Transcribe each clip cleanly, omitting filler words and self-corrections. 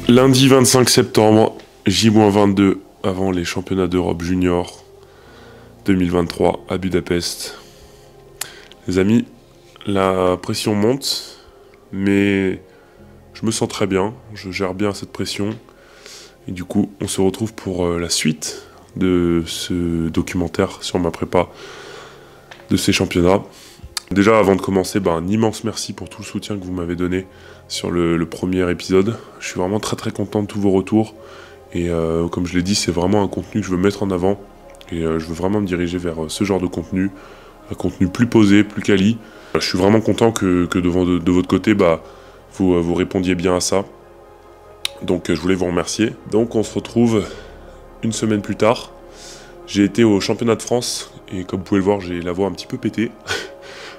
Lundi 25 septembre, J-22 avant les championnats d'Europe junior 2023 à Budapest. Les amis, la pression monte, mais je me sens très bien, je gère bien cette pression. Et du coup, on se retrouve pour la suite de ce documentaire sur ma prépa de ces championnats. Déjà, avant de commencer, un immense merci pour tout le soutien que vous m'avez donné sur le premier épisode. Je suis vraiment très content de tous vos retours. Et comme je l'ai dit, c'est vraiment un contenu que je veux mettre en avant. Et je veux vraiment me diriger vers ce genre de contenu. Un contenu plus posé, plus quali. Je suis vraiment content que de votre côté, vous répondiez bien à ça. Donc je voulais vous remercier. Donc on se retrouve une semaine plus tard. J'ai été au championnat de France. Et comme vous pouvez le voir, j'ai la voix un petit peu pétée.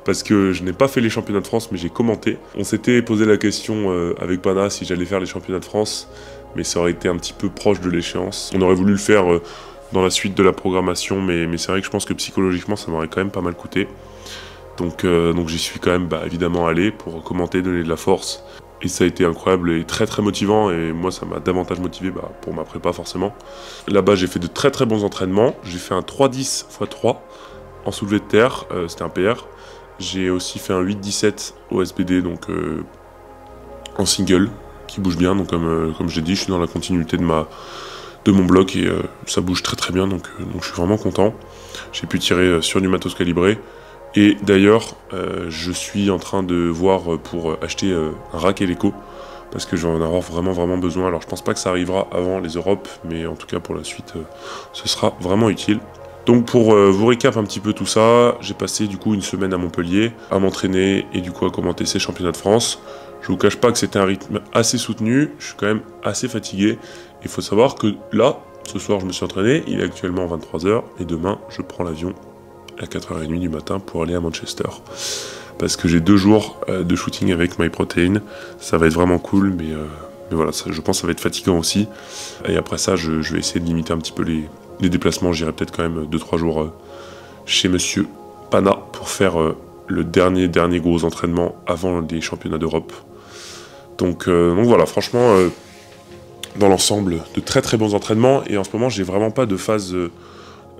Parce que je n'ai pas fait les championnats de France, mais j'ai commenté. On s'était posé la question avec Pana si j'allais faire les championnats de France, mais ça aurait été un petit peu proche de l'échéance. On aurait voulu le faire dans la suite de la programmation, mais c'est vrai que je pense que psychologiquement, ça m'aurait quand même pas mal coûté. Donc j'y suis quand même évidemment allé pour commenter, donner de la force. Et ça a été incroyable et très motivant, et moi ça m'a davantage motivé pour ma prépa forcément. Là-bas j'ai fait de très bons entraînements. J'ai fait un 3-10 x 3 en soulevé de terre, c'était un PR. J'ai aussi fait un 8-17 au SBD, donc en single, qui bouge bien. Donc comme je l'ai dit, je suis dans la continuité de mon bloc et ça bouge très bien, donc je suis vraiment content. J'ai pu tirer sur du matos calibré. Et d'ailleurs, je suis en train de voir pour acheter un rack Eleco, parce que je vais en avoir vraiment besoin. Alors je pense pas que ça arrivera avant les Europes, mais en tout cas pour la suite, ce sera vraiment utile. Donc pour vous récap un petit peu tout ça, j'ai passé du coup une semaine à Montpellier, à m'entraîner et du coup à commenter ces championnats de France. Je vous cache pas que c'était un rythme assez soutenu, je suis quand même assez fatigué. Il faut savoir que là, ce soir je me suis entraîné, il est actuellement 23 h et demain je prends l'avion à 4h30 du matin pour aller à Manchester. Parce que j'ai 2 jours de shooting avec MyProtein, ça va être vraiment cool, mais voilà, je pense que ça va être fatigant aussi. Et après ça, je vais essayer de limiter un petit peu les déplacements. J'irai peut-être quand même 2-3 jours chez Monsieur Pana pour faire le dernier gros entraînement avant les championnats d'Europe. Donc voilà, franchement, dans l'ensemble, de très bons entraînements. Et en ce moment, j'ai vraiment pas de phase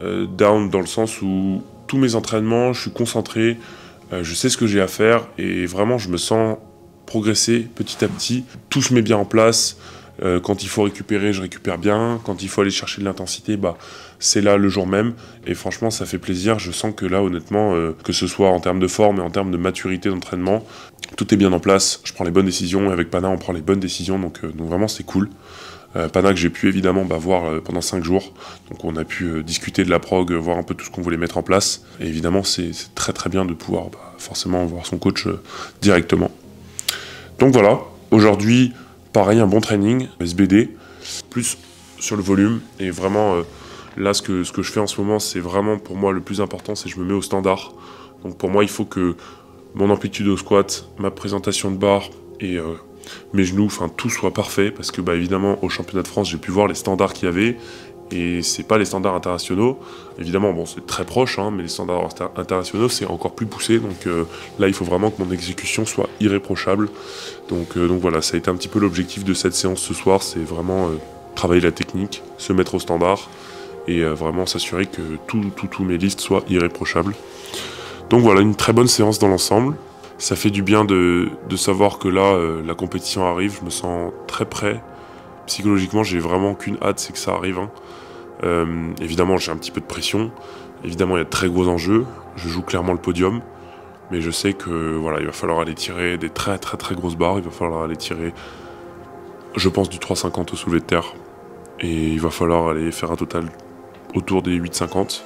down, dans le sens où tous mes entraînements, je suis concentré, je sais ce que j'ai à faire et vraiment, je me sens progresser petit à petit. Tout se met bien en place. Quand il faut récupérer, je récupère bien. Quand il faut aller chercher de l'intensité, c'est là le jour même. Et franchement, ça fait plaisir. Je sens que là, honnêtement, que ce soit en termes de forme et en termes de maturité d'entraînement, tout est bien en place. Je prends les bonnes décisions. Et avec Pana, on prend les bonnes décisions. Donc vraiment, c'est cool. Pana que j'ai pu évidemment voir pendant 5 jours. Donc on a pu discuter de la prog, voir un peu tout ce qu'on voulait mettre en place. Et évidemment, c'est très bien de pouvoir forcément voir son coach directement. Donc voilà, aujourd'hui, pareil, un bon training, SBD, plus sur le volume. Et vraiment, là, ce que je fais en ce moment, c'est vraiment pour moi le plus important, c'est que je me mets au standard. Donc pour moi, il faut que mon amplitude au squat, ma présentation de barre et mes genoux, tout soit parfait. Parce que évidemment, au championnat de France, j'ai pu voir les standards qu'il y avait. Et c'est pas les standards internationaux. Évidemment, c'est très proche, mais les standards internationaux, c'est encore plus poussé. Donc là, il faut vraiment que mon exécution soit irréprochable. Donc voilà, ça a été un petit peu l'objectif de cette séance ce soir. C'est vraiment travailler la technique, se mettre au standard et vraiment s'assurer que tous mes lifts soient irréprochables. Donc voilà, une très bonne séance dans l'ensemble. Ça fait du bien de savoir que là, la compétition arrive. Je me sens très prêt. Psychologiquement, j'ai vraiment qu'une hâte, c'est que ça arrive. Évidemment, j'ai un petit peu de pression. Évidemment, il y a de très gros enjeux. Je joue clairement le podium. Mais je sais que voilà, il va falloir aller tirer des très grosses barres. Il va falloir aller tirer, je pense, du 3,50 au soulevé de terre. Et il va falloir aller faire un total autour des 8,50.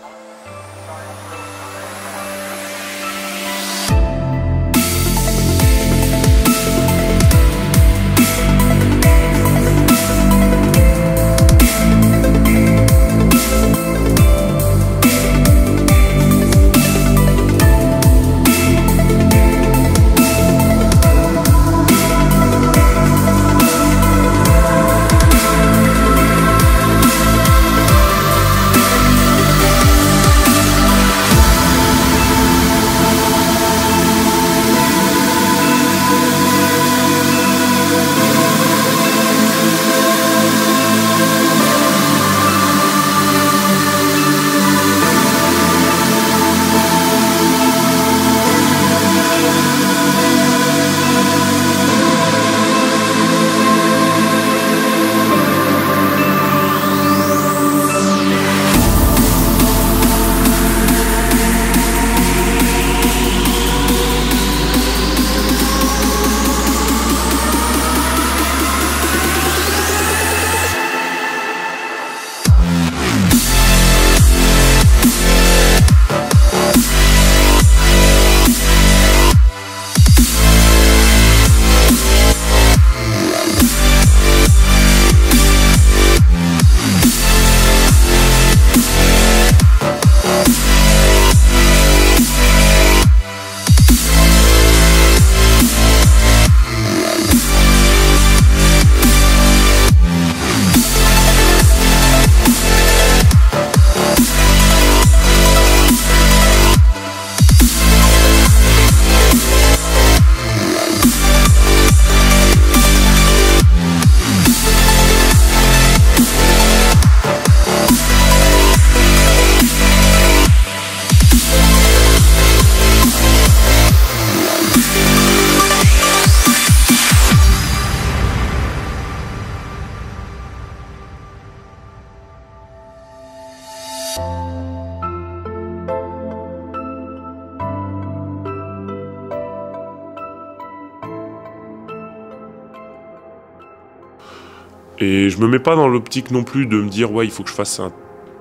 Et je me mets pas dans l'optique non plus de me dire ouais il faut que je fasse un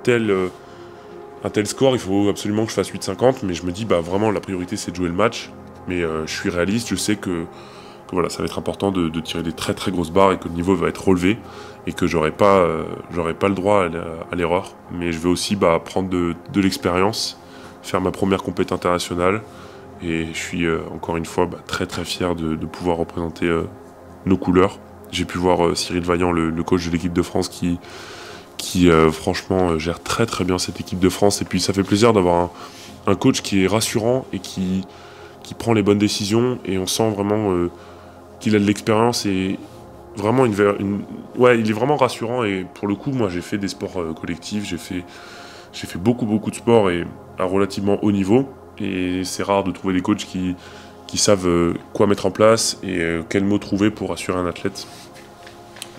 tel score, il faut absolument que je fasse 8,50, mais je me dis bah vraiment la priorité c'est de jouer le match. Mais je suis réaliste, je sais que voilà, ça va être important de tirer des très très grosses barres et que le niveau va être relevé et que j'aurai pas le droit à l'erreur. Mais je vais aussi prendre de l'expérience, faire ma première compétition internationale et je suis encore une fois très très fier de pouvoir représenter nos couleurs. J'ai pu voir Cyril Vaillant, le coach de l'équipe de France qui franchement gère très très bien cette équipe de France et puis ça fait plaisir d'avoir un coach qui est rassurant et qui prend les bonnes décisions et on sent vraiment qu'il a de l'expérience et vraiment ouais, il est vraiment rassurant et pour le coup moi j'ai fait des sports collectifs, j'ai fait beaucoup de sports et à relativement haut niveau et c'est rare de trouver des coachs qui savent quoi mettre en place et quels mots trouver pour assurer un athlète.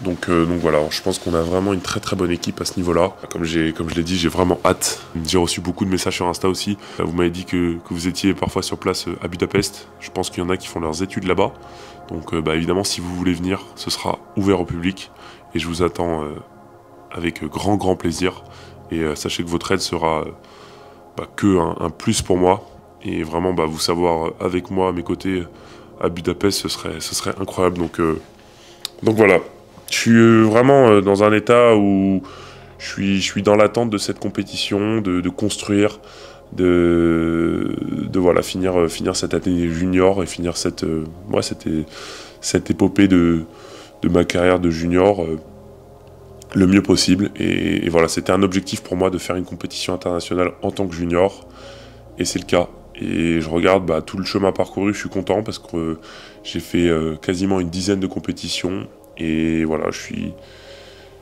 Donc voilà, je pense qu'on a vraiment une très très bonne équipe à ce niveau-là. Comme je l'ai dit, j'ai vraiment hâte. J'ai reçu beaucoup de messages sur Insta aussi. Vous m'avez dit que vous étiez parfois sur place à Budapest. Je pense qu'il y en a qui font leurs études là-bas. Donc évidemment, si vous voulez venir, ce sera ouvert au public. Et je vous attends avec grand plaisir. Et sachez que votre aide sera que un plus pour moi. Et vraiment, vous savoir avec moi, à mes côtés, à Budapest, ce serait incroyable. Donc voilà. Je suis vraiment dans un état où je suis dans l'attente de cette compétition, de construire, de voilà, finir cette année junior et finir cette épopée de ma carrière de junior le mieux possible. Et voilà, c'était un objectif pour moi de faire une compétition internationale en tant que junior, et c'est le cas. Et je regarde tout le chemin parcouru, je suis content parce que j'ai fait quasiment une dizaine de compétitions. Et voilà, je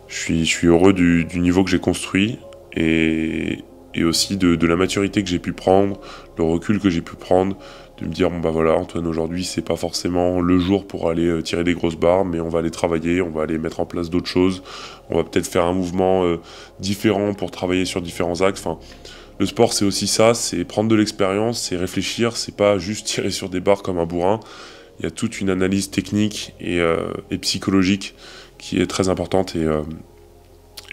suis heureux du niveau que j'ai construit et aussi de la maturité que j'ai pu prendre, le recul que j'ai pu prendre, de me dire bon voilà Antoine, aujourd'hui c'est pas forcément le jour pour aller tirer des grosses barres, mais on va aller travailler, on va aller mettre en place d'autres choses, on va peut-être faire un mouvement différent pour travailler sur différents axes. Enfin, le sport c'est aussi ça, c'est prendre de l'expérience, c'est réfléchir, c'est pas juste tirer sur des barres comme un bourrin. Il y a toute une analyse technique et psychologique qui est très importante. Et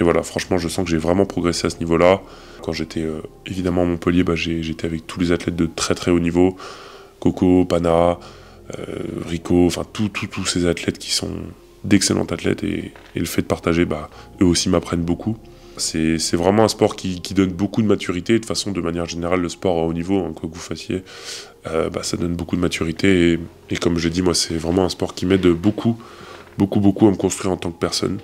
voilà, franchement, je sens que j'ai vraiment progressé à ce niveau-là. Quand j'étais évidemment à Montpellier, j'étais avec tous les athlètes de très très haut niveau. Coco, Pana, Rico, enfin tous ces athlètes qui sont d'excellents athlètes. Et le fait de partager, eux aussi m'apprennent beaucoup. C'est vraiment un sport qui donne beaucoup de maturité. De toute façon, de manière générale, le sport à haut niveau, quoi que vous fassiez, ça donne beaucoup de maturité. Et comme je l'ai dit, moi, c'est vraiment un sport qui m'aide beaucoup à me construire en tant que personne.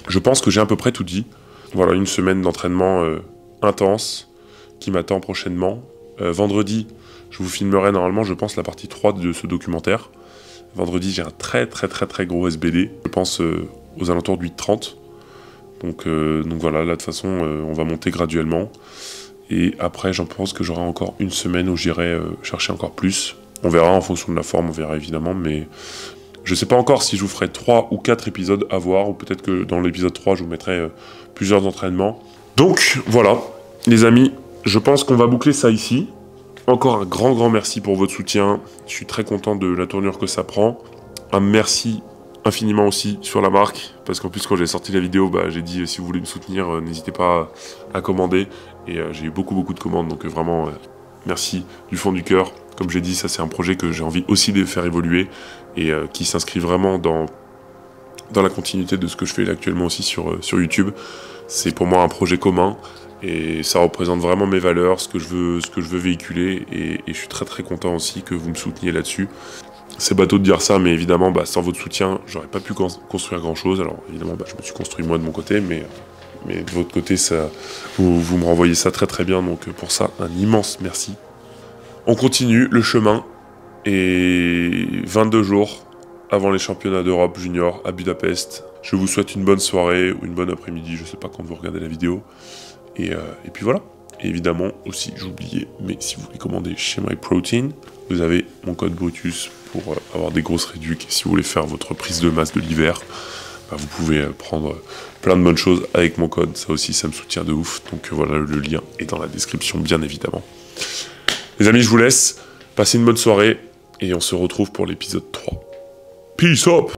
Je pense que j'ai à peu près tout dit. Voilà, une semaine d'entraînement intense qui m'attend prochainement. Vendredi, je vous filmerai normalement, je pense, la partie 3 de ce documentaire. Vendredi, j'ai un très gros SBD. Je pense aux alentours de 8h30. Donc voilà, là de toute façon on va monter graduellement et après j'en pense que j'aurai encore une semaine où j'irai chercher encore plus. On verra en fonction de la forme, on verra évidemment, mais je sais pas encore si je vous ferai 3 ou 4 épisodes à voir, ou peut-être que dans l'épisode 3 je vous mettrai plusieurs entraînements. Donc voilà les amis, je pense qu'on va boucler ça ici. Encore un grand merci pour votre soutien, je suis très content de la tournure que ça prend. Un merci infiniment aussi sur la marque, parce qu'en plus quand j'ai sorti la vidéo, j'ai dit si vous voulez me soutenir, n'hésitez pas à commander, et j'ai eu beaucoup de commandes, donc vraiment merci du fond du cœur. Comme j'ai dit, ça c'est un projet que j'ai envie aussi de faire évoluer, et qui s'inscrit vraiment dans la continuité de ce que je fais actuellement aussi sur YouTube. C'est pour moi un projet commun, et ça représente vraiment mes valeurs, ce que je veux véhiculer, et je suis très content aussi que vous me souteniez là-dessus. C'est bateau de dire ça, mais évidemment, sans votre soutien, j'aurais pas pu construire grand-chose. Alors évidemment, je me suis construit moi de mon côté, mais de votre côté, ça, vous me renvoyez ça très bien. Donc pour ça, un immense merci. On continue le chemin, et 22 jours avant les championnats d'Europe junior à Budapest. Je vous souhaite une bonne soirée ou une bonne après-midi, je sais pas quand vous regardez la vidéo. Et puis voilà. Et évidemment, aussi, j'oubliais, mais si vous voulez commander chez MyProtein, vous avez mon code Brutus pour avoir des grosses réductions. Et si vous voulez faire votre prise de masse de l'hiver, vous pouvez prendre plein de bonnes choses avec mon code. Ça aussi, ça me soutient de ouf. Donc voilà, le lien est dans la description, bien évidemment. Les amis, je vous laisse. Passez une bonne soirée et on se retrouve pour l'épisode 3. Peace up!